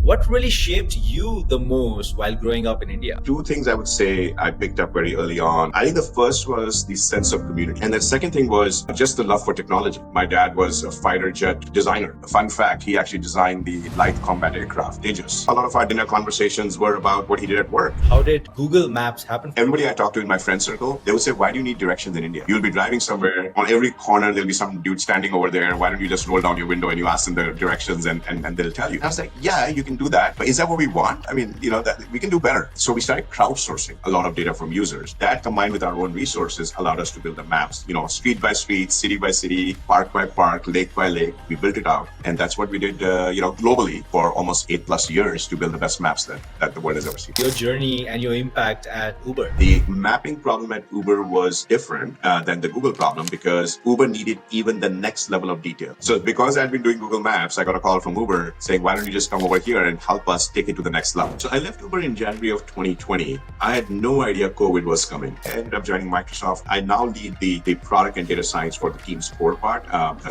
What really shaped you the most while growing up in India? Two things I would say I picked up very early on. I think the first was the sense of community. And the second thing was just the love for technology. My dad was a fighter jet designer. A fun fact, he actually designed the light combat aircraft, Tejas. A lot of our dinner conversations were about what he did at work. How did Google Maps happen? Everybody I talked to in my friend circle, they would say, why do you need directions in India? You'll be driving somewhere, on every corner there'll be some dude standing over there. Why don't you just roll down your window and you ask them the directions and they'll tell you. And I was like, yeah, you can do that. But is that what we want? I mean, that we can do better. So we started crowdsourcing a lot of data from users. That combined with our own resources allowed us to build the maps, street by street, city by city, park by park, lake by lake. We built it out. And that's what we did, globally for almost 8+ years to build the best maps that the world has ever seen. Your journey and your impact at Uber. The mapping problem at Uber was different than the Google problem because Uber needed even the next level of detail. So because I'd been doing Google Maps, I got a call from Uber saying, why don't you just come over here and help us take it to the next level? So I left Uber in January of 2020. I had no idea COVID was coming. I ended up joining Microsoft. I now lead the product and data science for the team's core part.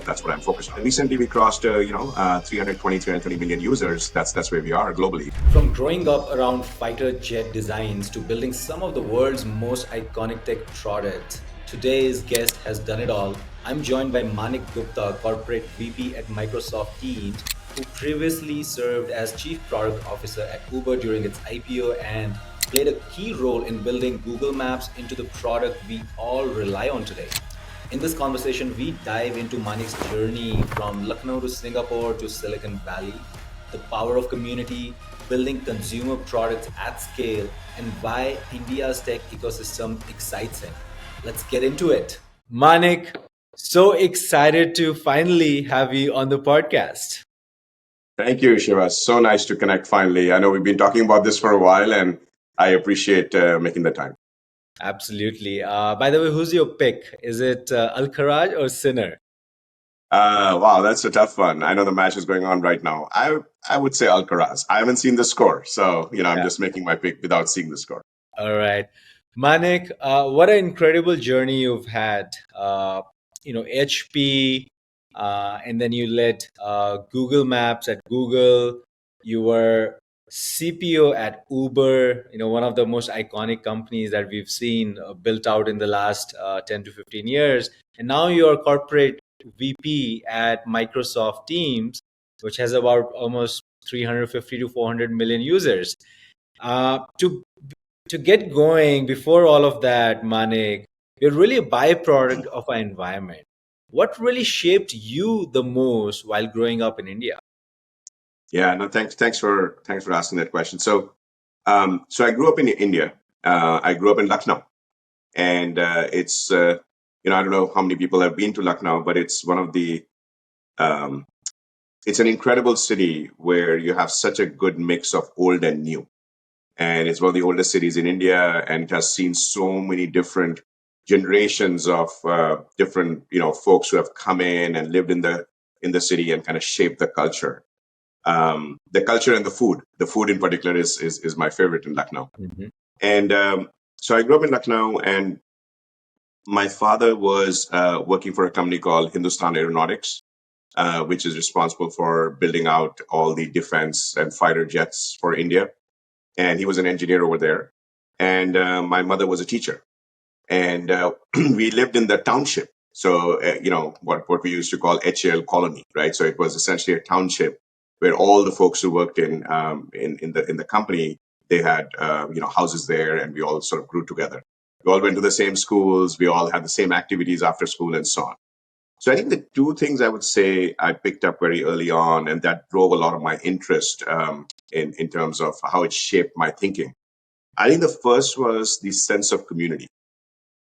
That's what I'm focused on. Recently, we crossed, 330 million users. That's where we are globally. From growing up around fighter jet designs to building some of the world's most iconic tech products, today's guest has done it all. I'm joined by Manik Gupta, Corporate VP at Microsoft Teams, who previously served as Chief Product Officer at Uber during its IPO and played a key role in building Google Maps into the product we all rely on today. In this conversation, we dive into Manik's journey from Lucknow to Singapore to Silicon Valley, the power of community, building consumer products at scale, and why India's tech ecosystem excites him. Let's get into it. Manik, so excited to finally have you on the podcast. Thank you, Shiva. So nice to connect finally. I know we've been talking about this for a while and I appreciate making the time. Absolutely. By the way, who's your pick? Is it Alcaraz or Sinner? Wow, that's a tough one. I know the match is going on right now. I would say Alcaraz. I haven't seen the score, so I'm just making my pick without seeing the score. All right. Manik, what an incredible journey you've had. HP, and then you led Google Maps at Google. You were CPO at Uber, one of the most iconic companies that we've seen built out in the last 10 to 15 years. And now you're corporate VP at Microsoft Teams, which has about almost 350 to 400 million users. To get going, before all of that, Manik, you're really a byproduct of our environment. What really shaped you the most while growing up in India? Yeah, no, thanks for asking that question. So I grew up in India. I grew up in Lucknow, and it's I don't know how many people have been to Lucknow, but it's one of the it's an incredible city where you have such a good mix of old and new. And it's one of the oldest cities in India, and it has seen so many different generations of different folks who have come in and lived in the city and kind of shaped the culture. The culture and the food in particular is my favorite in Lucknow. Mhm. And so I grew up in Lucknow, and my father was working for a company called Hindustan Aeronautics, which is responsible for building out all the defense and fighter jets for India. And he was an engineer over there. And my mother was a teacher. And we lived in the township. So, what we used to call HAL colony, right? So it was essentially a township where all the folks who worked in the company, they had, houses there, and we all sort of grew together. We all went to the same schools. We all had the same activities after school and so on. So I think the two things I would say I picked up very early on, and that drove a lot of my interest in terms of how it shaped my thinking. I think the first was the sense of community,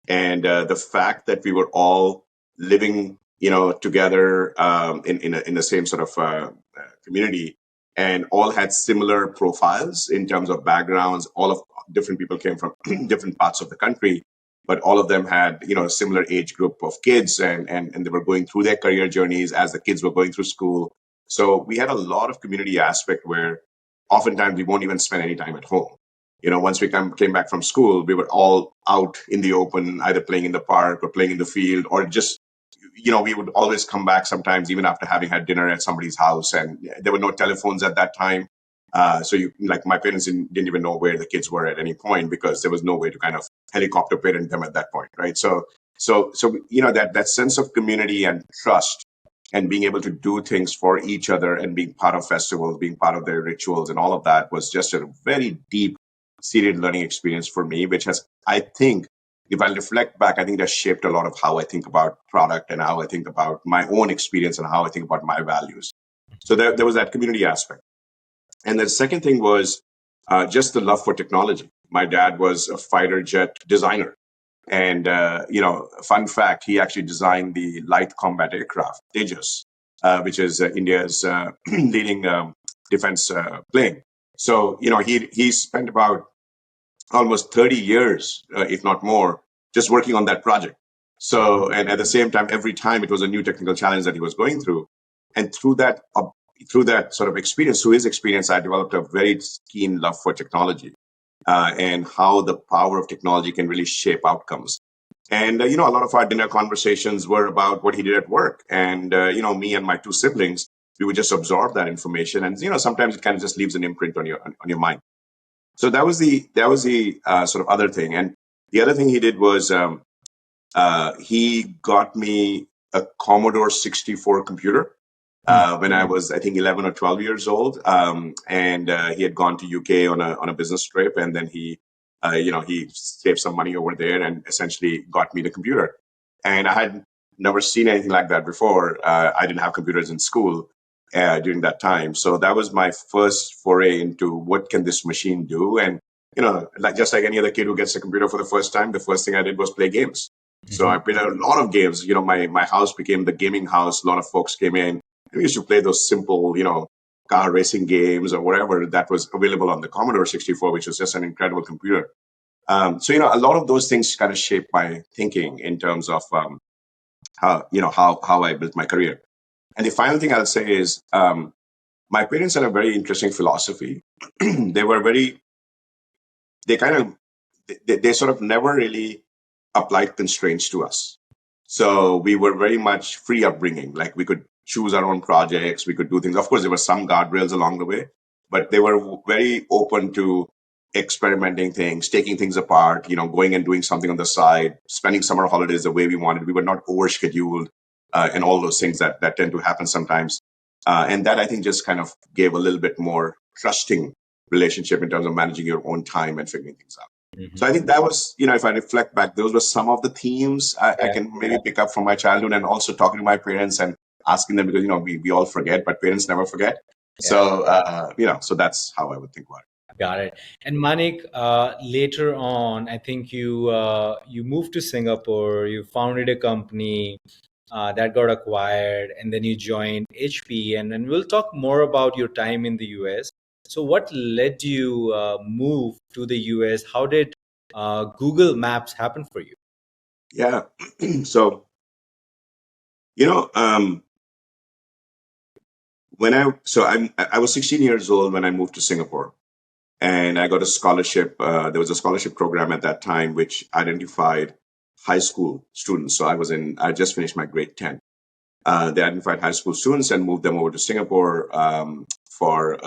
and the fact that we were all living, together in the same sort of community, and all had similar profiles in terms of backgrounds. All of different people came from different parts of the country, but all of them had, a similar age group of kids, and they were going through their career journeys as the kids were going through school. So we had a lot of community aspect where oftentimes we won't even spend any time at home. Once we came back from school, we were all out in the open, either playing in the park or playing in the field, or just, we would always come back sometimes even after having had dinner at somebody's house, and there were no telephones at that time. So you like my parents didn't even know where the kids were at any point because there was no way to kind of helicopter parent them at that point, right? So that sense of community and trust and being able to do things for each other and being part of festivals, being part of their rituals and all of that was just a very deep seated learning experience for me, which has, I think, if I reflect back, I think that shaped a lot of how I think about product and how I think about my own experience and how I think about my values. So there was that community aspect. And the second thing was just the love for technology. My dad was a fighter jet designer. And, fun fact, he actually designed the light combat aircraft, Tejas, which is India's leading defense plane. So, he spent about almost 30 years, if not more, just working on that project. So, and at the same time, every time it was a new technical challenge that he was going through. And through that sort of experience, through his experience, I developed a very keen love for technology and how the power of technology can really shape outcomes. And, a lot of our dinner conversations were about what he did at work. And, me and my two siblings, we would just absorb that information. And, sometimes it kind of just leaves an imprint on your mind. So that was the sort of other thing. And the other thing he did was he got me a Commodore 64 computer when I was, I think, 11 or 12 years old. And he had gone to UK on a business trip, and then he saved some money over there and essentially got me the computer. And I had never seen anything like that before. I didn't have computers in school during that time, so that was my first foray into what can this machine do. And like just like any other kid who gets a computer for the first time, the first thing I did was play games. So I played a lot of games. My house became the gaming house. A lot of folks came in. We used to play those simple, car racing games or whatever that was available on the Commodore 64, which was just an incredible computer. So a lot of those things kind of shaped my thinking in terms of how I built my career. And the final thing I'll say is my parents had a very interesting philosophy. they were very, they kind of, they sort of never really applied constraints to us. So we were very much free upbringing. Like we could choose our own projects, we could do things. Of course, there were some guardrails along the way, but they were very open to experimenting things, taking things apart, going and doing something on the side, spending summer holidays the way we wanted. We were not overscheduled and all those things that tend to happen sometimes. And that I think just kind of gave a little bit more trusting relationship in terms of managing your own time and figuring things out. So I think that was, if I reflect back, those were some of the themes I can maybe pick up from my childhood, and also talking to my parents and asking them because, we all forget, but parents never forget. So, so that's how I would think about it. Got it. And Manik, later on, I think you moved to Singapore. You founded a company that got acquired, and then you joined HP. And we'll talk more about your time in the US. So, what led you move to the US? How did Google Maps happen for you? Yeah. So, you know, I was 16 years old when I moved to Singapore, and I got a scholarship. There was a scholarship program at that time which identified high school students. So I just finished my grade 10. They identified high school students and moved them over to Singapore for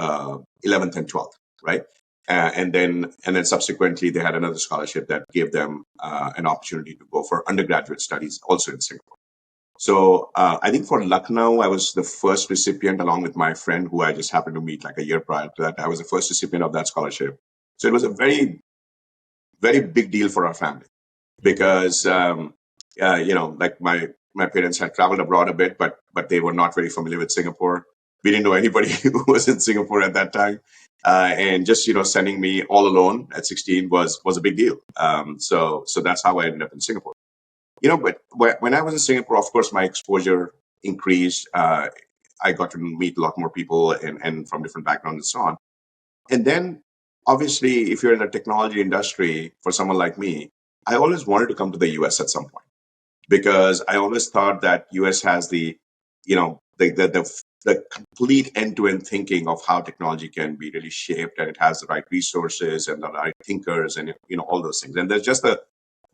11th and 12th, right? And then subsequently they had another scholarship that gave them an opportunity to go for undergraduate studies also in Singapore. So I think for Lucknow, I was the first recipient, along with my friend who I just happened to meet like a year prior to that. I was the first recipient of that scholarship. So it was a very, very big deal for our family because, like my parents had traveled abroad a bit, but they were not very familiar with Singapore. We didn't know anybody who was in Singapore at that time. And just, sending me all alone at 16 was a big deal. So that's how I ended up in Singapore. But when I was in Singapore, of course, my exposure increased. I got to meet a lot more people and from different backgrounds and so on. And then, obviously, if you're in the technology industry, for someone like me, I always wanted to come to the US at some point because I always thought that US has the complete end-to-end thinking of how technology can be really shaped, and it has the right resources and the right thinkers and all those things. And there's just the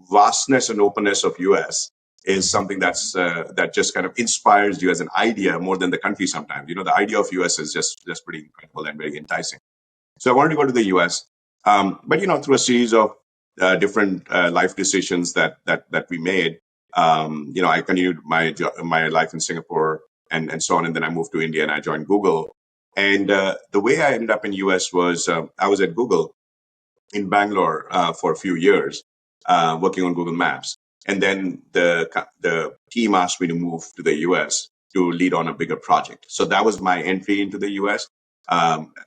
vastness and openness of US is something that just kind of inspires you as an idea more than the country sometimes. The idea of US is just pretty incredible and very enticing. So I wanted to go to the US. But, through a series of different life decisions that we made, I continued my life in Singapore and so on. And then I moved to India and I joined Google. And the way I ended up in US was I was at Google in Bangalore for a few years, working on Google Maps. And then the team asked me to move to the US to lead on a bigger project. So that was my entry into the US.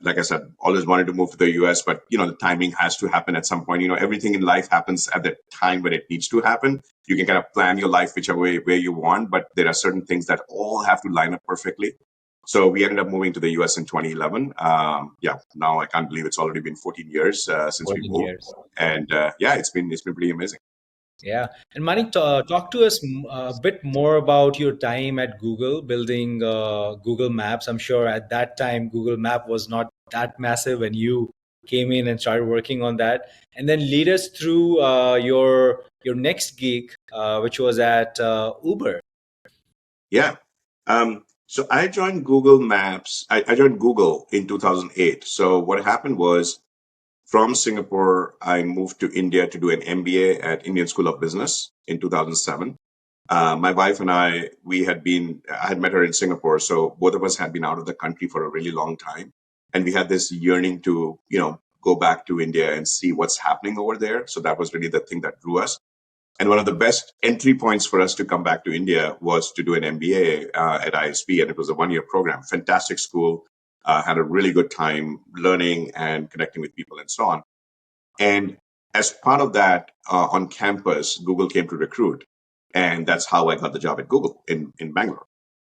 Like I said, always wanted to move to the US, but the timing has to happen at some point. Everything in life happens at the time when it needs to happen. You can kind of plan your life whichever way you want, but there are certain things that all have to line up perfectly. So we ended up moving to the US in 2011. Yeah, now I can't believe it's already been 14 years since we 14 moved, years. and yeah, it's been pretty amazing. Yeah. And Manik, talk to us a bit more about your time at Google building Google Maps. I'm sure at that time, Google Map was not that massive when you came in and started working on that. And then lead us through your next gig, which was at Uber. Yeah. So I joined Google Maps. I joined Google in 2008. So what happened was from Singapore, I moved to India to do an MBA at Indian School of Business in 2007. My wife and I had met her in Singapore. So both of us had been out of the country for a really long time. And we had this yearning to, go back to India and see what's happening over there. So that was really the thing that drew us. And one of the best entry points for us to come back to India was to do an MBA at ISB. And it was a 1 year program, fantastic school, had a really good time learning and connecting with people and so on. And as part of that, on campus, Google came to recruit. And that's how I got the job at Google in Bangalore.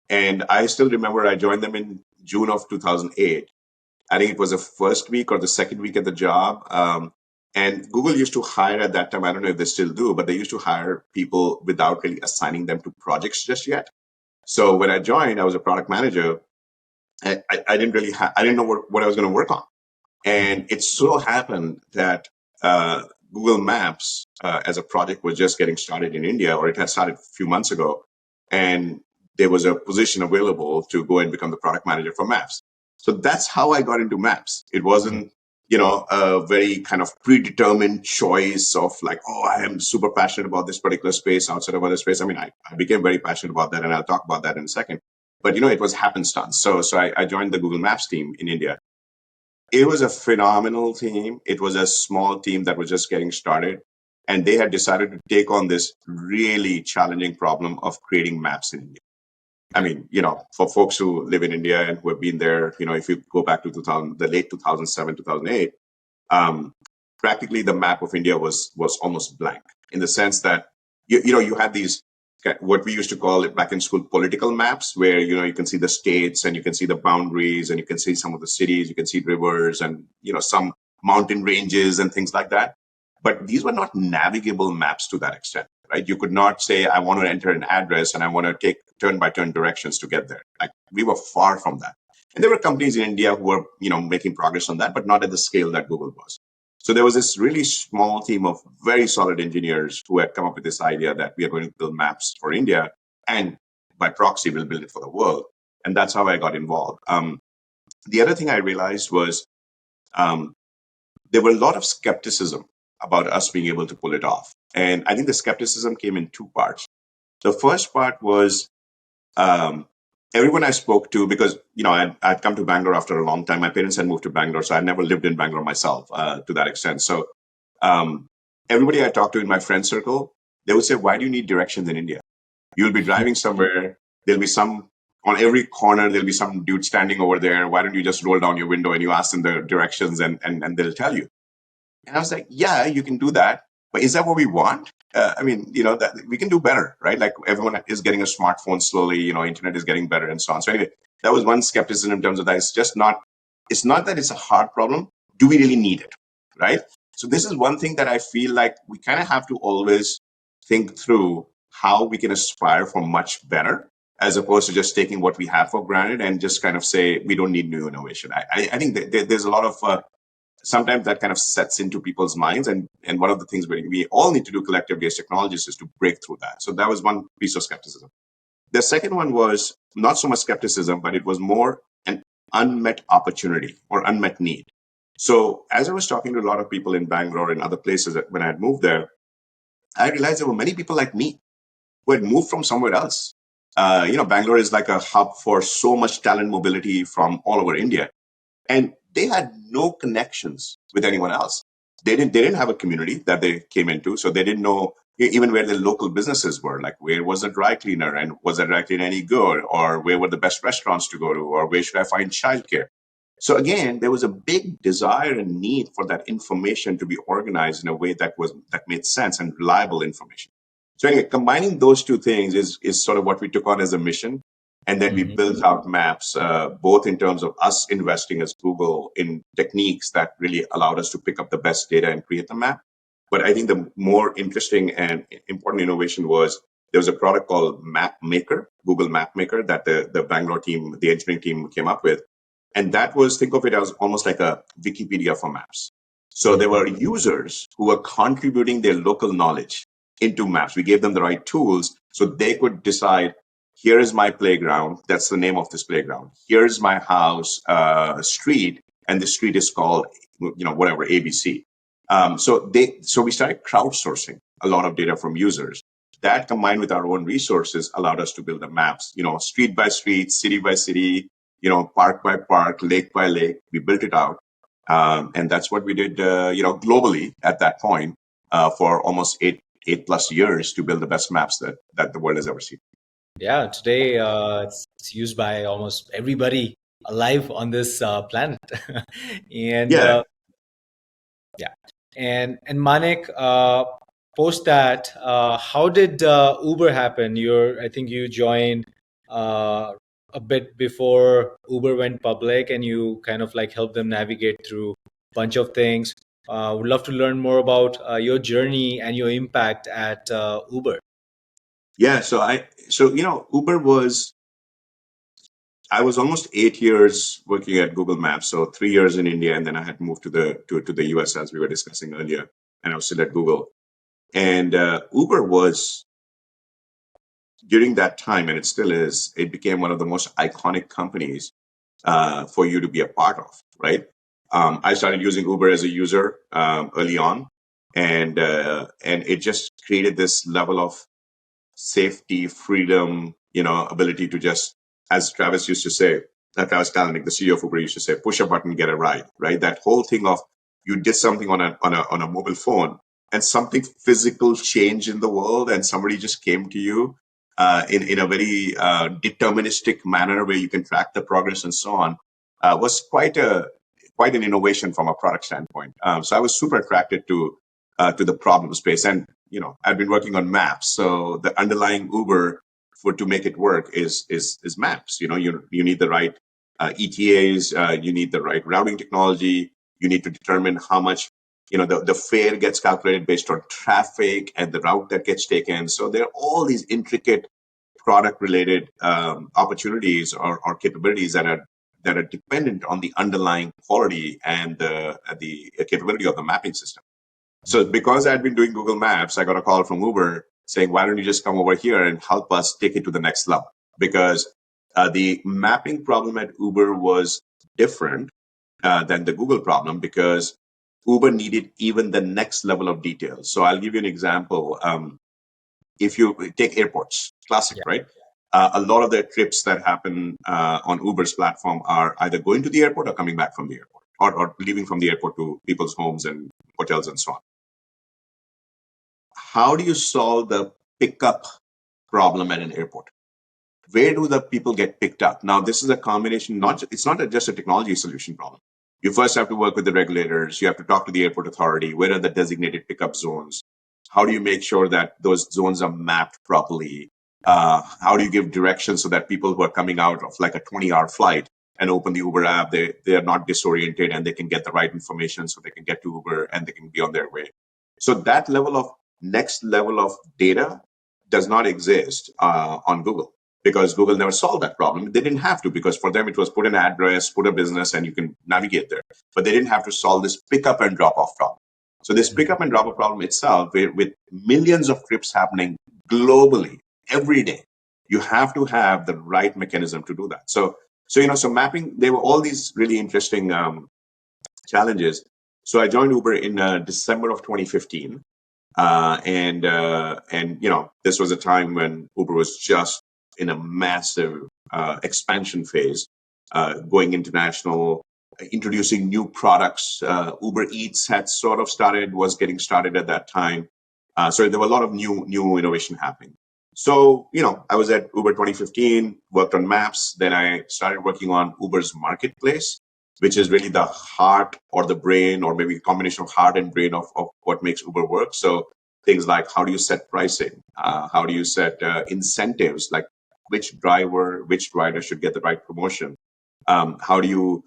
And I still remember I joined them in June of 2008. I think it was the first week or the second week at the job. And Google used to hire at that time, I don't know if they still do, but they used to hire people without really assigning them to projects just yet. So when I joined, I was a product manager. I didn't really I didn't know what I was going to work on. And it so happened that Google Maps as a project was just getting started in India, or it had started a few months ago. And there was a position available to go and become the product manager for Maps. So that's how I got into Maps. It wasn't, a very kind of predetermined choice of like, oh, I am super passionate about this particular space outside of other space. I mean, I became very passionate about that, and I'll talk about that in a second. But it was happenstance. So I joined the Google Maps team in India. It was a phenomenal team. It was a small team that was just getting started. And they had decided to take on this really challenging problem of creating maps in India. I mean, for folks who live in India and who have been there, if you go back to the late 2007, 2008, um, practically the map of India was almost blank in the sense that, you had these what we used to call it back in school political maps, where you can see the states and you can see the boundaries and you can see some of the cities, you can see rivers and some mountain ranges and things like that. But these were not navigable maps to that extent, right? You could not say I want to enter an address and I want to take turn by turn directions to get there. Like, we were far from that. And there were companies in India who were making progress on that, but not at the scale that Google was. So there was this really small team of very solid engineers who had come up with this idea that we are going to build maps for India, and by proxy, we'll build it for the world. And that's how I got involved. The other thing I realized was um, there were a lot of skepticism about us being able to pull it off. And I think the skepticism came in two parts. The first part was um, everyone I spoke to, because I'd come to Bangalore after a long time. My parents had moved to Bangalore, so I never lived in Bangalore myself to that extent. So um, everybody I talked to in my friend circle, they would say, "Why do you need directions in India? You'll be driving somewhere. There'll be some on every corner. There'll be some dude standing over there. Why don't you just roll down your window and you ask them the directions, and they'll tell you?" And I was like, yeah, you can do that. But is that what we want? I mean, that we can do better, right? Like, everyone is getting a smartphone slowly, internet is getting better and so on. So anyway, that was one skepticism in terms of that. It's not that it's a hard problem. Do we really need it? Right? So this is one thing that I feel like we kind of have to always think through how we can aspire for much better, as opposed to just taking what we have for granted and just kind of say, we don't need new innovation. I think that there's a lot of sometimes that kind of sets into people's minds. And one of the things we all need to do collectively as technologists is to break through that. So that was one piece of skepticism. The second one was not so much skepticism, but it was more an unmet opportunity or unmet need. So as I was talking to a lot of people in Bangalore and other places when I had moved there, I realized there were many people like me who had moved from somewhere else. Bangalore is like a hub for so much talent mobility from all over India, and they had no connections with anyone else. They didn't have a community that they came into, so they didn't know even where the local businesses were. Like, where was the dry cleaner, and was the dry cleaner any good, or where were the best restaurants to go to, or where should I find childcare? So again, there was a big desire and need for that information to be organized in a way that made sense and reliable information. So anyway, combining those two things is sort of what we took on as a mission, and then we Mhm. built out maps, both in terms of us investing as Google in techniques that really allowed us to pick up the best data and create the map. But I think the more interesting and important innovation was there was a product called Map Maker, Google Map Maker, that the Bangalore team, the engineering team came up with. And that was, think of it as almost like a Wikipedia for maps. So there Mhm. were users who were contributing their local knowledge into maps. We gave them the right tools so they could decide, here is my playground. That's the name of this playground. Here's my house, street, and the street is called, whatever, ABC. So we started crowdsourcing a lot of data from users. That combined with our own resources allowed us to build the maps, street by street, city by city, park by park, lake by lake. We built it out. And that's what we did, globally at that point, for almost eight plus years to build the best maps that the world has ever seen. Yeah, today it's used by almost everybody alive on this planet. And Yeah. yeah, and Manik, post that, how did Uber happen? I think you joined uh, a bit before Uber went public, and you kind of like helped them navigate through a bunch of things. Would love to learn more about your journey and your impact at Uber. Yeah. Uber I was almost 8 years working at Google Maps. So 3 years in India, and then I had moved to the US as we were discussing earlier, and I was still at Google. And Uber was, during that time, and it still is, it became one of the most iconic companies for you to be a part of, right? I started using Uber as a user early on, and it just created this level of safety, freedom, ability to just, as Travis used to say, Travis Kalanick, the CEO of Uber, used to say, push a button, get a ride, right? That whole thing of you did something on a mobile phone, and something physical changed in the world, and somebody just came to you in a very deterministic manner where you can track the progress and so on, was quite an innovation from a product standpoint. So I was super attracted to the problem space. And I've been working on maps, so the underlying Uber for to make it work is maps. You need the right ETAs, you need the right routing technology, you need to determine how much the fare gets calculated based on traffic and the route that gets taken. So there are all these intricate product related opportunities or capabilities that are dependent on the underlying quality and the capability of the mapping system. So because I'd been doing Google Maps, I got a call from Uber saying, why don't you just come over here and help us take it to the next level? Because the mapping problem at Uber was different than the Google problem, because Uber needed even the next level of detail. So I'll give you an example. If you take airports, classic, Yeah. right? A lot of the trips that happen on Uber's platform are either going to the airport or coming back from the airport, or leaving from the airport to people's homes and hotels and so on. How do you solve the pickup problem at an airport? Where do the people get picked up? Now, this is a combination, it's not just a technology solution problem. You first have to work with the regulators. You have to talk to the airport authority. Where are the designated pickup zones? How do you make sure that those zones are mapped properly? How do you give directions so that people who are coming out of like a 20-hour flight and open the Uber app, they are not disoriented, and they can get the right information so they can get to Uber and they can be on their way. So that next level of data does not exist on Google, because Google never solved that problem. They didn't have to, because for them it was put an address, put a business, and you can navigate there. But they didn't have to solve this pickup and drop off problem. So this pickup and drop off problem itself, with millions of trips happening globally every day, you have to have the right mechanism to do that. So mapping, there were all these really interesting challenges. So I joined Uber in December of 2015, and this was a time when Uber was just in a massive expansion phase, going international, introducing new products. Uber Eats had sort of started, was getting started at that time. So there were a lot of new innovation happening. So, I was at Uber 2015, worked on maps. Then I started working on Uber's marketplace, which is really the heart or the brain, or maybe a combination of heart and brain of what makes Uber work. So things like, how do you set pricing? How do you set incentives, like which driver, which rider should get the right promotion? How do you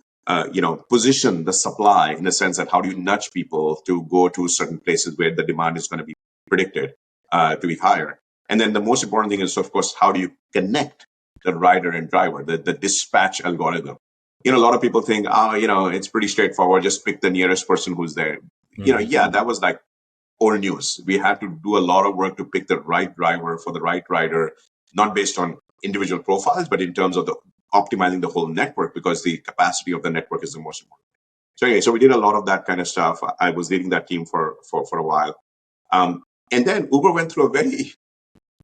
position the supply, in the sense that how do you nudge people to go to certain places where the demand is going to be predicted to be higher? And then the most important thing is, of course, how do you connect the rider and driver, the dispatch algorithm? A lot of people think, it's pretty straightforward. Just pick the nearest person who's there. Yeah, that was like old news. We had to do a lot of work to pick the right driver for the right rider, not based on individual profiles, but in terms of the optimizing the whole network, because the capacity of the network is the most important. So anyway, so we did a lot of that kind of stuff. I was leading that team for a while. And then Uber went through a very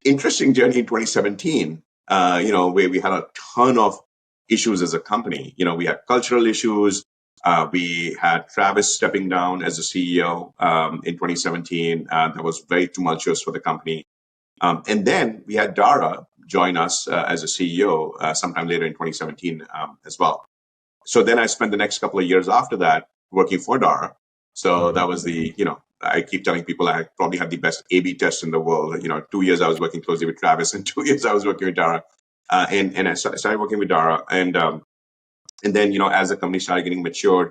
interesting journey in 2017, where we had a ton of issues as a company. We had cultural issues. We had Travis stepping down as the CEO in 2017. That was very tumultuous for the company. And then we had Dara join us as a CEO sometime later in 2017 as well. So then I spent the next couple of years after that working for Dara. So that was I keep telling people I probably had the best A/B test in the world. 2 years I was working closely with Travis, and 2 years I was working with Dara. And I started working with Dara. And then, as the company started getting matured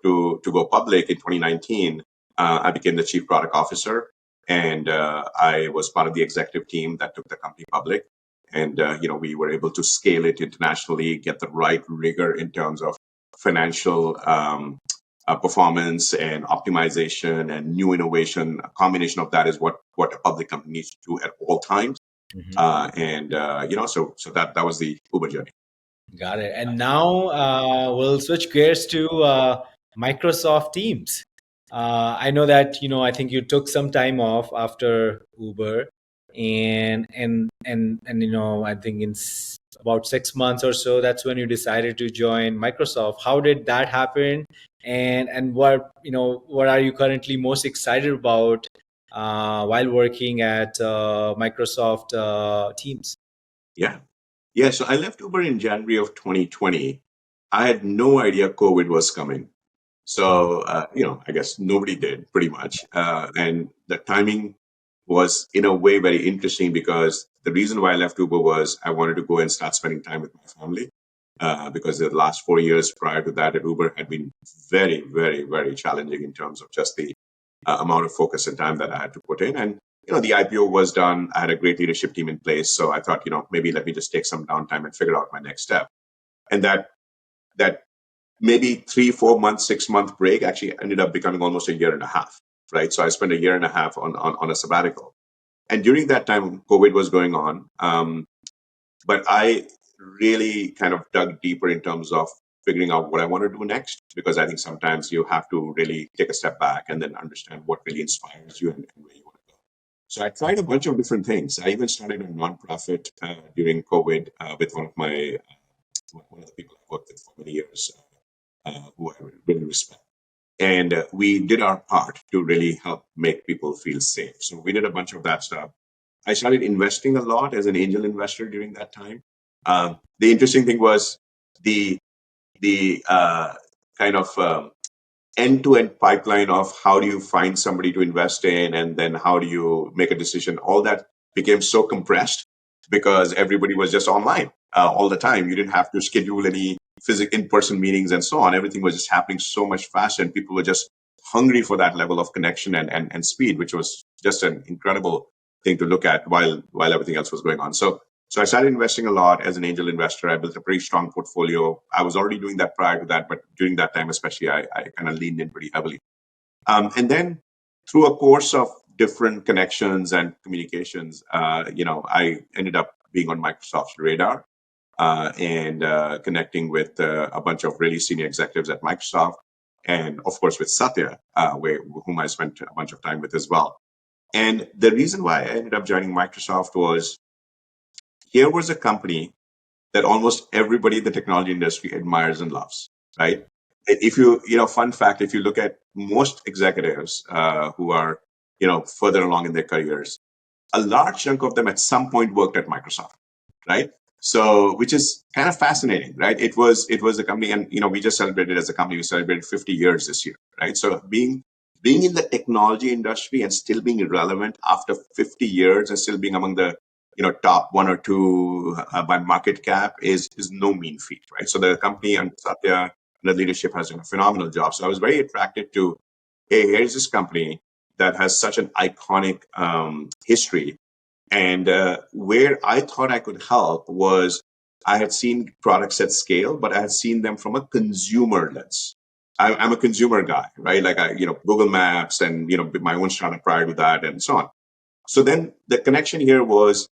to go public in 2019, I became the chief product officer. And I was part of the executive team that took the company public. And, we were able to scale it internationally, get the right rigor in terms of financial performance and optimization and new innovation. A combination of that is what a public company needs to do at all times. So that was the Uber journey. Got it. And now we'll switch gears to Microsoft Teams. I know that I think you took some time off after Uber, and I think in about 6 months or so, that's when you decided to join Microsoft. How did that happen? And what are you currently most excited about while working at Microsoft Teams? Yeah. Yeah. So I left Uber in January of 2020. I had no idea COVID was coming. So, I guess nobody did, pretty much. And the timing was, in a way, very interesting, because the reason why I left Uber was I wanted to go and start spending time with my family. Because the last 4 years prior to that at Uber had been very, very, very challenging in terms of just the amount of focus and time that I had to put in. And, the IPO was done. I had a great leadership team in place. So I thought, maybe let me just take some downtime and figure out my next step. And that maybe 3 4 months 6 month break actually ended up becoming almost a year and a half, right? So I spent a year and a half on a sabbatical. And during that time, COVID was going on. But I really kind of dug deeper in terms of figuring out what I want to do next, because I think sometimes you have to really take a step back and then understand what really inspires you, and where you want to go. So I tried a bunch of different things. I even started a nonprofit during COVID with one of the people I worked with for many years, who I really respect. And we did our part to really help make people feel safe. So we did a bunch of that stuff. I started investing a lot as an angel investor during that time. The interesting thing was the kind of end-to-end pipeline of how do you find somebody to invest in, and then how do you make a decision. All that became so compressed because everybody was just online all the time. You didn't have to schedule any in-person meetings and so on. Everything was just happening so much faster, and people were just hungry for that level of connection and speed, which was just an incredible thing to look at while everything else was going on. So I started investing a lot as an angel investor. I built a pretty strong portfolio. I was already doing that prior to that, but during that time especially, I kind of leaned in pretty heavily. And then through a course of different connections and communications, I ended up being on Microsoft's radar and connecting with a bunch of really senior executives at Microsoft. and of course with Satya, whom I spent a bunch of time with as well. And the reason why I ended up joining Microsoft was here was a company that almost everybody in the technology industry admires and loves, right? If fun fact, if you look at most executives who are, further along in their careers, a large chunk of them at some point worked at Microsoft, right? So, which is kind of fascinating, right? It was a company, and we just celebrated as a company. We celebrated 50 years this year, right? So being in the technology industry and still being relevant after 50 years and still being among the top one or two by market cap is no mean feat, right? So the company and Satya and the leadership has done a phenomenal job. So I was very attracted to, hey, here's this company that has such an iconic history. And where I thought I could help was I had seen products at scale, but I had seen them from a consumer lens. I'm a consumer guy, right? Like Google Maps and my own startup prior to that, and so on. So then the connection here was,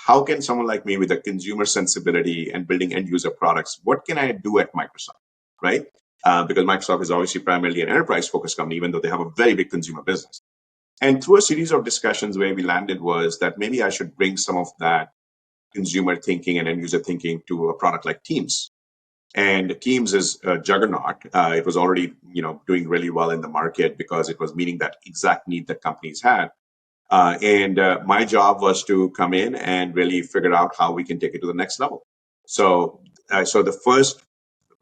how can someone like me with a consumer sensibility and building end user products, what can I do at Microsoft, right? Because Microsoft is obviously primarily an enterprise focused company, even though they have a very big consumer business. And through a series of discussions, where we landed was that maybe I should bring some of that consumer thinking and end user thinking to a product like Teams. And Teams is a juggernaut. It was already, doing really well in the market because it was meeting that exact need that companies had. And my job was to come in and really figure out how we can take it to the next level. So the first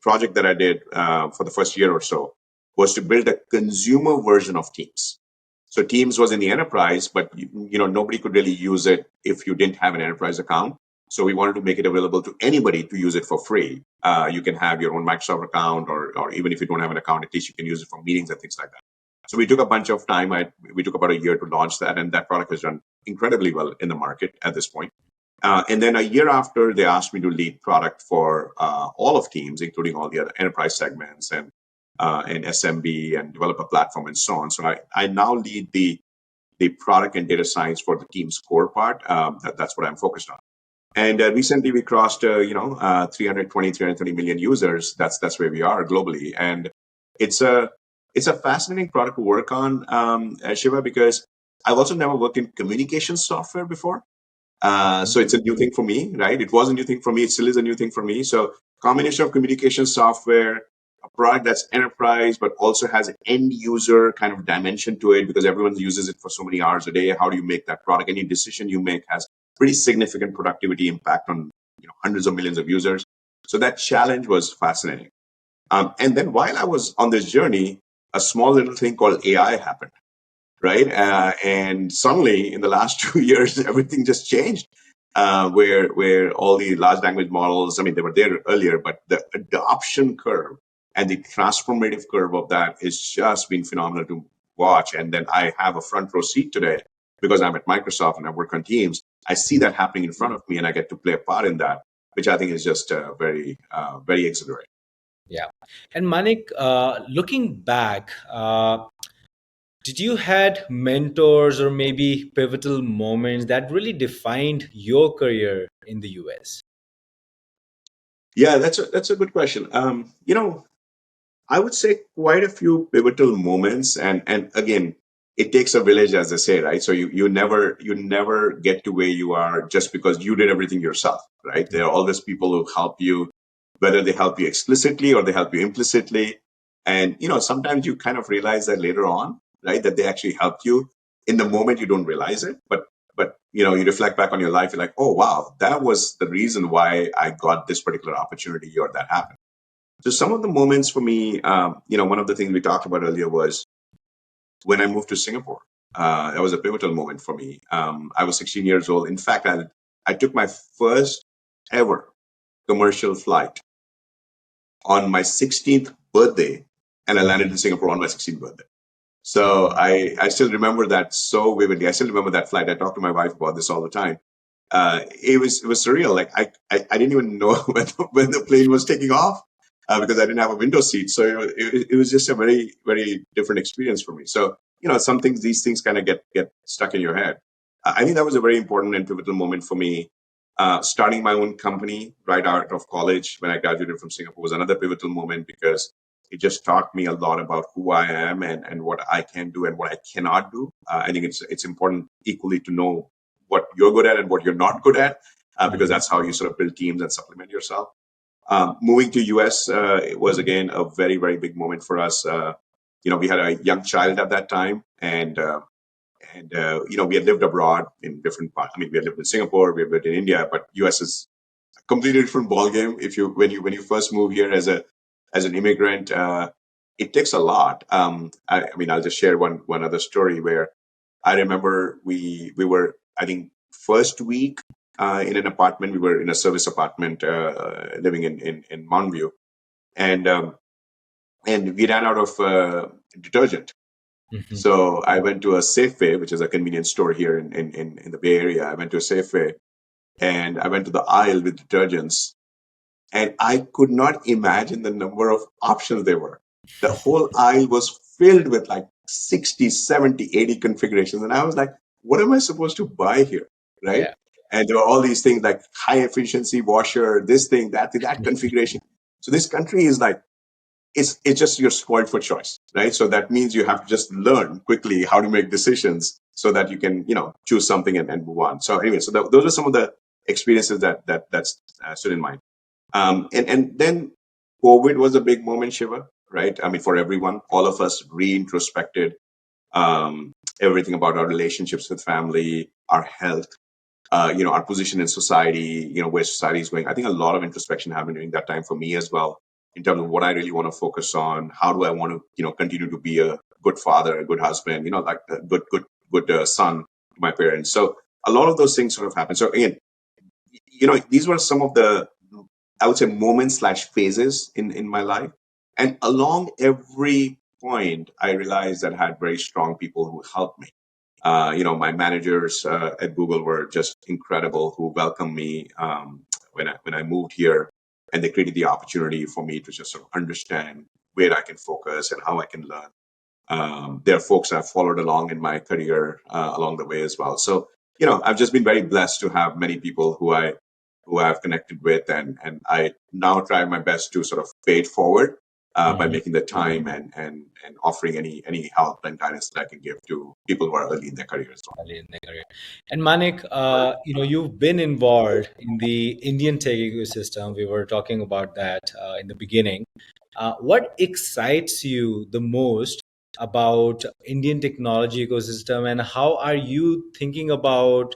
project that I did for the first year or so was to build a consumer version of Teams. So Teams was in the enterprise, but nobody could really use it if you didn't have an enterprise account. So we wanted to make it available to anybody to use it for free. You can have your own Microsoft account, or even if you don't have an account, at least you can use it for meetings and things like that. So we took a bunch of time. We took about a year to launch that, and that product has done incredibly well in the market at this point. And then a year after, they asked me to lead product for all of Teams, including all the other enterprise segments and SMB and developer platform and so on. So I now lead the product and data science for the Teams core part. That's what I'm focused on. And recently we crossed 330 million users. That's where we are globally, and it's a fascinating product to work on, Shiva, because I've also never worked in communication software before. So it's a new thing for me, right? It was a new thing for me. It still is a new thing for me. So combination of communication software, a product that's enterprise, but also has an end user kind of dimension to it because everyone uses it for so many hours a day. How do you make that product? Any decision you make has pretty significant productivity impact on hundreds of millions of users. So that challenge was fascinating. And then while I was on this journey, a small little thing called AI happened, right? And suddenly, in the last 2 years, everything just changed. Where all the large language models, I mean, they were there earlier, but the adoption curve and the transformative curve of that has just been phenomenal to watch. And then I have a front row seat today because I'm at Microsoft and I work on Teams. I see that happening in front of me, and I get to play a part in that, which I think is just very exhilarating. Yeah. And Manik, looking back, did you had mentors or maybe pivotal moments that really defined your career in the US? Yeah, that's a good question. I would say quite a few pivotal moments, and again, it takes a village, as they say, right? So you never get to where you are just because you did everything yourself, right? There are always people who help you, whether they help you explicitly or they help you implicitly, and sometimes you kind of realize that later on, right? That they actually helped you. In the moment, you don't realize it, but you reflect back on your life, you're like, oh wow, that was the reason why I got this particular opportunity or that happened. So some of the moments for me, one of the things we talked about earlier was when I moved to Singapore. That was a pivotal moment for me. I was 16 years old. In fact, I took my first ever commercial flight on my 16th birthday, and I landed in Singapore on my 16th birthday. So I still remember that so vividly. I still remember that flight. I talk to my wife about this all the time. It was surreal. Like I didn't even know when the plane was taking off because I didn't have a window seat. So it was just a very very different experience for me. So some things, these things kind of get stuck in your head. I think that was a very important and pivotal moment for me. Starting my own company right out of college when I graduated from Singapore was another pivotal moment because It just taught me a lot about who I am and what I can do and what I cannot do. I think it's important equally to know what you're good at and what you're not good at, because Mhm. that's how you sort of build teams and supplement yourself. Moving to US, it was again a very, very big moment for us. We had a young child at that time, and we had lived abroad in different parts. I mean, we had lived in Singapore, we had lived in India, but US is a completely different ballgame. If you when you first move here as an immigrant, it takes a lot. I mean, I'll just share one other story where I remember we were, I think, first week in an apartment. We were in a service apartment, living in Mountain View, and we ran out of detergent. Mhm. So I went to a Safeway, which is a convenience store here in the Bay Area. I went to a Safeway and I went to the aisle with detergents, and I could not imagine the number of options there were. The whole aisle was filled with like 60, 70, 80 configurations. And I was like, what am I supposed to buy here? Right. Yeah. And there were all these things like high efficiency washer, this thing, that configuration. So this country is like, it's just you're spoiled for choice, right? So that means you have to just learn quickly how to make decisions so that you can, choose something and move on. So anyway, so those are some of the experiences that's stood in mind. And then COVID was a big moment, Shiva, right? I mean, for everyone, all of us reintrospected everything about our relationships with family, our health, our position in society, where society is going. I think a lot of introspection happened during that time for me as well, in terms of what I really want to focus on. How do I want to, continue to be a good father, a good husband, like a good son to my parents. So a lot of those things sort of happened. So again, these were some of the, I would say, moments slash phases in my life. And along every point, I realized that I had very strong people who helped me. My managers at Google were just incredible, who welcomed me when I moved here, and they created the opportunity for me to just sort of understand where I can focus and how I can learn. There are folks I've followed along in my career along the way as well. So, I've just been very blessed to have many people who I've connected with, and I now try my best to sort of pay it forward by Mhm. making the time and offering any help and guidance that I can give to people who are early in their career as well. Early in their career. And Manik, you've been involved in the Indian tech ecosystem. We were talking about that in the beginning. What excites you the most about Indian technology ecosystem, and how are you thinking about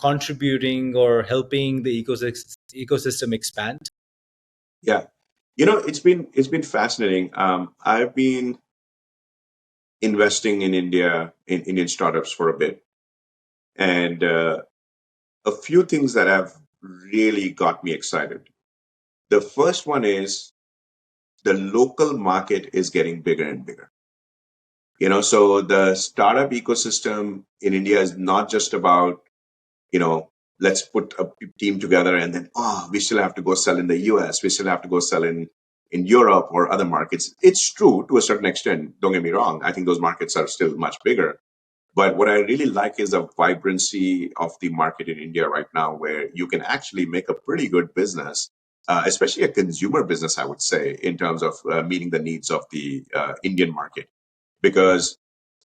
contributing or helping the ecosystem expand? Yeah, it's been fascinating. I've been investing in Indian startups for a bit, and a few things that have really got me excited. The first one is the local market is getting bigger and bigger. So the startup ecosystem in India is not just about, you know, let's put a team together and then, we still have to go sell in the US, we still have to go sell in Europe or other markets. It's true to a certain extent. Don't get me wrong. I think those markets are still much bigger. But what I really like is the vibrancy of the market in India right now, where you can actually make a pretty good business, especially a consumer business, I would say, in terms of meeting the needs of the Indian market. Because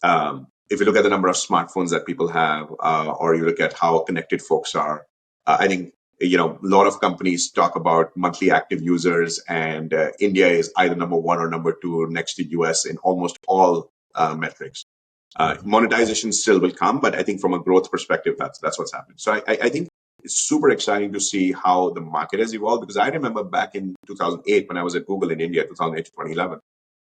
if you look at the number of smartphones that people have, or you look at how connected folks are, I think a lot of companies talk about monthly active users, and India is either number one or number two next to US in almost all metrics. Mhm. Monetization still will come, but I think from a growth perspective, that's what's happening. So I think it's super exciting to see how the market has evolved, because I remember back in 2008 when I was at Google in India, 2008 to 2011,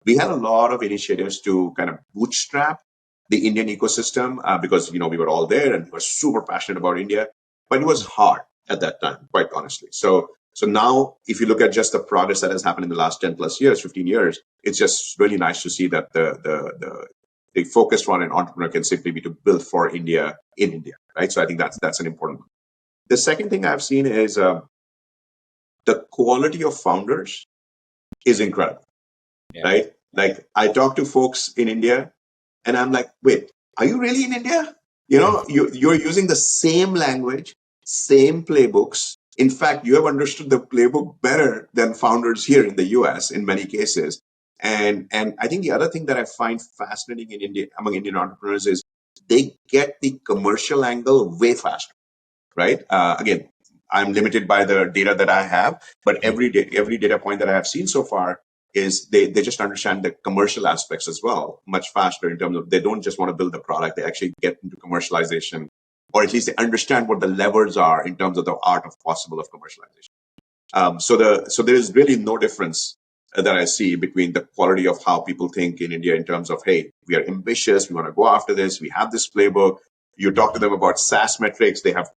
we had a lot of initiatives to kind of bootstrap the Indian ecosystem, because we were all there and we were super passionate about India, but it was hard at that time, quite honestly. So now, if you look at just the progress that has happened in the last 10 plus years, 15 years, it's just really nice to see that the focus on an entrepreneur can simply be to build for India in India, right? So I think that's an important one. The second thing I've seen is the quality of founders is incredible, Yeah. right? Like I talk to folks in India and I'm like, wait, are you really in India? You're using the same language, same playbooks In fact, you have understood the playbook better than founders here in the US in many cases. And I think the other thing that I find fascinating in India among Indian entrepreneurs is they get the commercial angle way faster, right? Again, I'm limited by the data that I have, but every data point that I have seen so far is they just understand the commercial aspects as well much faster in terms of they don't just want to build the product, they actually get into commercialization, or at least they understand what the levers are in terms of the art of possible of commercialization. So there is really no difference that I see between the quality of how people think in India in terms of, hey, we are ambitious, we want to go after this, we have this playbook. You talk to them about SaaS metrics, they have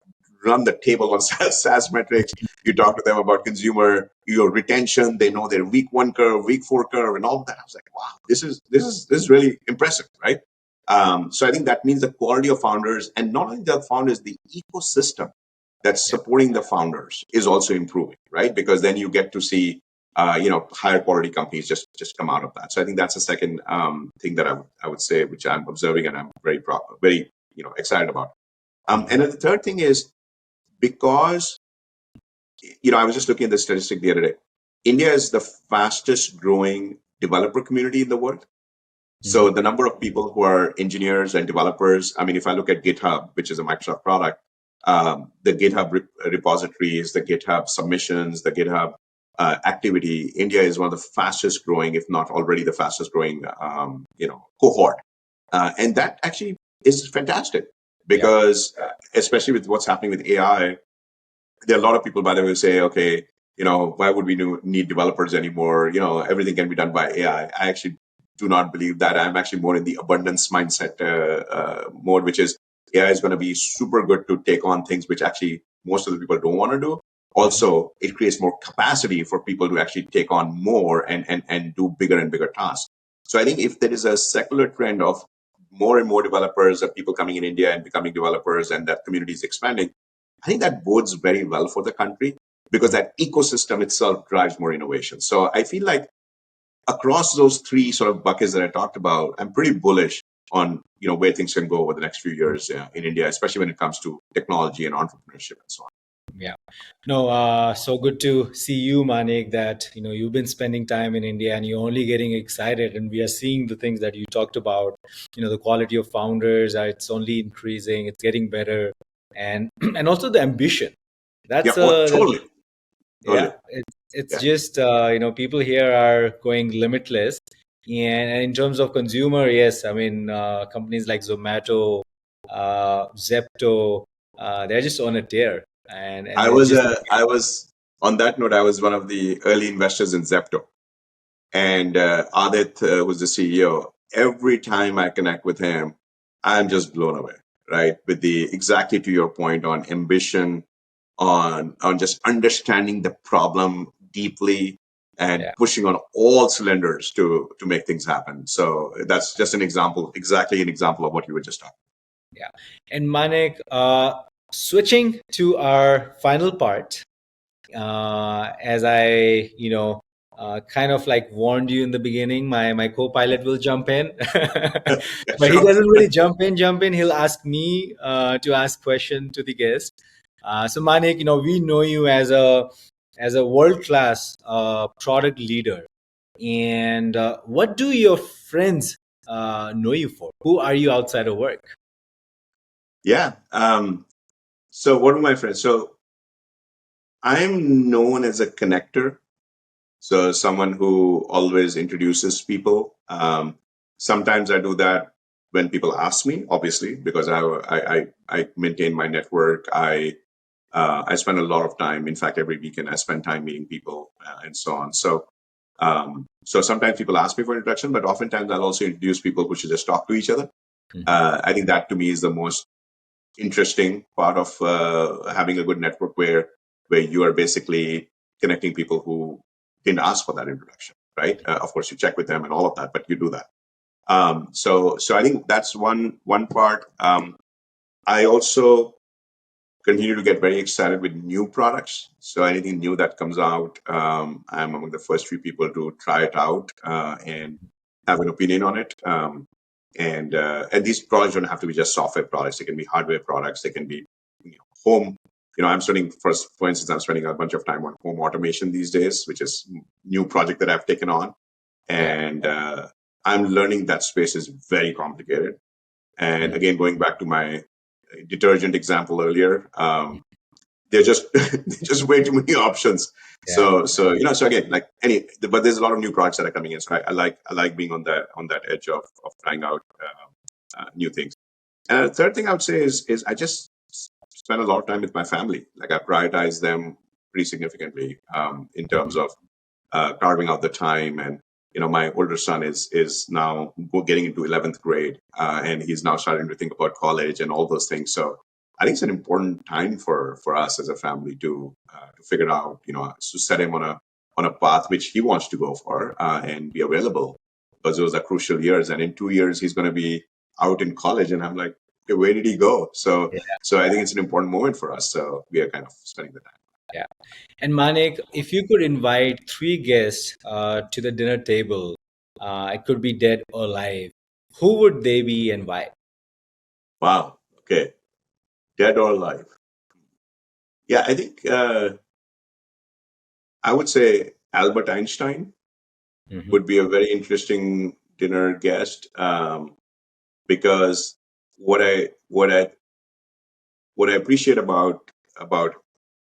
run the table on SaaS metrics. You talk to them about consumer your retention, they know their week one curve, week four curve, and all of that. I was like, wow, this is really impressive, right? So I think that means the quality of founders, and not only the founders, the ecosystem that's supporting the founders is also improving, right? Because then you get to see, higher quality companies just come out of that. So I think that's the second thing that I would say, which I'm observing and I'm very excited about. And then the third thing is because I was just looking at the statistic the other day. India is the fastest growing developer community in the world. So the number of people who are engineers and developers, I mean, if I look at GitHub, which is a Microsoft product, the GitHub repositories, the GitHub submissions, the GitHub activity, India is one of the fastest growing, if not already the fastest growing, cohort. And that actually is fantastic because, especially with what's happening with AI, there are a lot of people, by the way, who say, okay, why would we need developers anymore? Everything can be done by AI. I actually do not believe that. I'm actually more in the abundance mindset mode, which is AI is going to be super good to take on things which actually most of the people don't want to do. Also, it creates more capacity for people to actually take on more and do bigger and bigger tasks. So I think if there is a secular trend of more and more developers, of people coming in India and becoming developers, and that community is expanding, I think that bodes very well for the country because that ecosystem itself drives more innovation. So I feel like across those three sort of buckets that I talked about, I'm pretty bullish on where things can go over the next few years in India, especially when it comes to technology and entrepreneurship and so on. Yeah. No, so good to see you, Manik, that, you've been spending time in India and you're only getting excited. And we are seeing the things that you talked about, the quality of founders, it's only increasing, it's getting better. And, and also the ambition. Yeah, That's, totally. yeah, Totally. it's Yeah. just, people here are going limitless. And in terms of consumer, yes, I mean, companies like Zomato, Zepto, they're just on a tear. And I it's was just on that note, I was one of the early investors in Zepto, and Adit was the CEO. Every time I connect with him, I'm just blown away, right? With the exactly to your point on ambition, on just understanding the problem deeply and yeah, pushing on all cylinders to make things happen. So that's just an example, exactly an example of what you were just talking. yeah. And Manik, switching to our final part, as I, kind of like warned you in the beginning, my co-pilot will jump in, Yeah, but he sure. doesn't really jump in. He'll ask me to ask question to the guest. So Manik, we know you as a world-class product leader. And what do your friends know you for? Who are you outside of work? Yeah. So one of my friends. So I'm known as a connector. So someone who always introduces people. Sometimes I do that when people ask me, obviously, because I maintain my network. I spend a lot of time. In fact, every weekend I spend time meeting people and so on. So sometimes people ask me for introduction, but oftentimes I'll also introduce people who should just talk to each other. I think that to me is the most interesting part of having a good network where you are basically connecting people who didn't ask for that introduction, right? Of course, you check with them and all of that, but you do that. So I think that's one part. I also continue to get very excited with new products. So anything new that comes out, I'm among the first few people to try it out and have an opinion on it. And these products don't have to be just software products. They can be hardware products. They can be home I'm spending, for instance, I'm spending a bunch of time on home automation these days, which is new project that I've taken on. Yeah. And I'm learning that space is very complicated. And Mm. again, going back to my detergent example earlier, they're just they're just way too many options. Yeah. So again, like but there's a lot of new products that are coming in. So I like being on that edge of trying out new things. And the third thing I would say is I just spend a lot of time with my family. Like I prioritize them pretty significantly in terms of carving out the time. And my older son is now getting into 11th grade, and he's now starting to think about college and all those things. So I think it's an important time for us as a family to figure out, to set him on a path which he wants to go for, and be available, because those are crucial years. And in 2 years he's going to be out in college, and I'm like, okay, where did he go? So Yeah. so I think it's an important moment for us. So we are kind of spending the time. Yeah. And Manik, if you could invite three guests to the dinner table, it could be dead or alive, who would they be and why? Wow. Okay. Dead or alive? Yeah, I think I would say Albert Einstein Hmm. would be a very interesting dinner guest, because what I what I what I appreciate about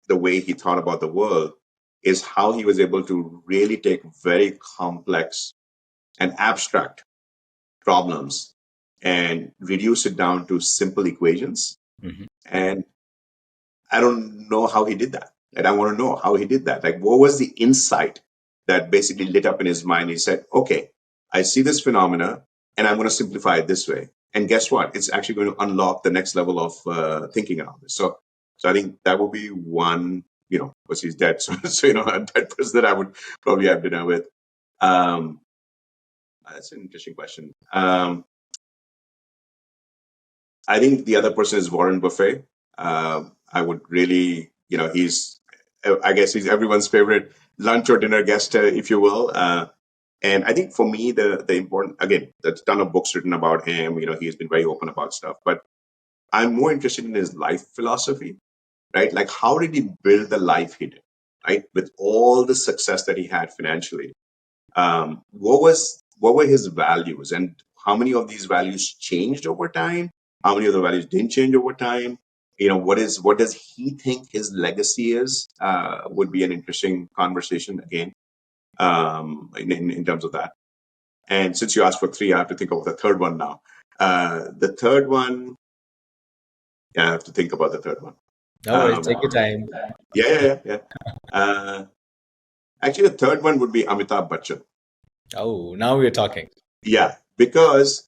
the way he thought about the world is how he was able to really take very complex and abstract problems and reduce it down to simple equations. Hmm. And I don't know how he did that. And I want to know how he did that. Like, what was the insight that basically lit up in his mind? He said, okay, I see this phenomena and I'm going to simplify it this way. And guess what? It's actually going to unlock the next level of thinking around this. So I think that would be one, because he's dead. So, a dead person that I would probably have dinner with. Um, that's an interesting question. I think the other person is Warren Buffett. I would really, I guess he's everyone's favorite lunch or dinner guest, if you will. And I think for me, the important, again, there's a ton of books written about him. He's been very open about stuff, but I'm more interested in his life philosophy, right? Like, how did he build the life he did, right? With all the success that he had financially, what were his values, and how many of these values changed over time? How many of the values didn't change over time? What does he think his legacy is? Would be an interesting conversation again, in terms of that. And since you asked for three, I have to think of the third one now. The third one, yeah, I have to think about the third one. No worries, Um, take your time. yeah. Uh, Actually, the third one would be Amitabh Bachchan. Oh, now we're talking. Yeah, because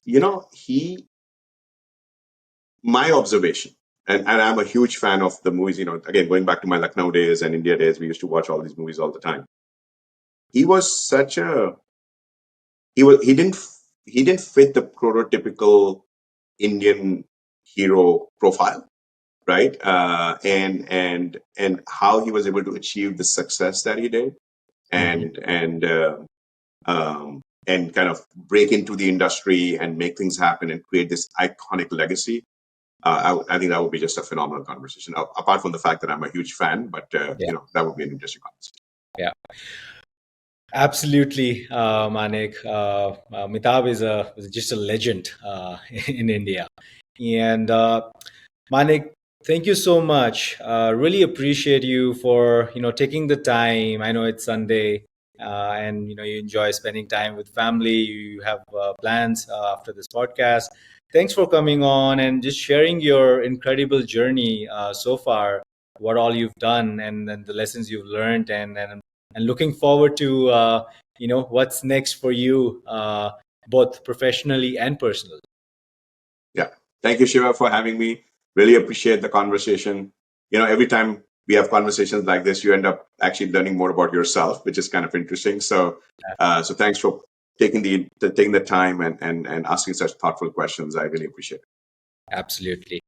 my observation, and I'm a huge fan of the movies. Again, going back to my Lucknow days and India days, we used to watch all these movies all the time. He was such a he didn't fit the prototypical Indian hero profile, right? And how he was able to achieve the success that he did, Hmm. and kind of break into the industry and make things happen and create this iconic legacy. I think that would be just a phenomenal conversation. Apart from the fact that I'm a huge fan, but Yeah, that would be an interesting conversation. yeah, absolutely, Manik. Mitab is just a legend in India, and Manik, thank you so much. Really appreciate you for taking the time. I know it's Sunday, and you enjoy spending time with family. You have plans after this podcast. Thanks for coming on and just sharing your incredible journey so far. What all you've done and the lessons you've learned, and looking forward to what's next for you, both professionally and personally. Yeah. Thank you, Shiva, for having me. Really appreciate the conversation. Every time we have conversations like this, you end up actually learning more about yourself, which is kind of interesting. So thanks for taking the time and asking such thoughtful questions. I really appreciate it. Absolutely.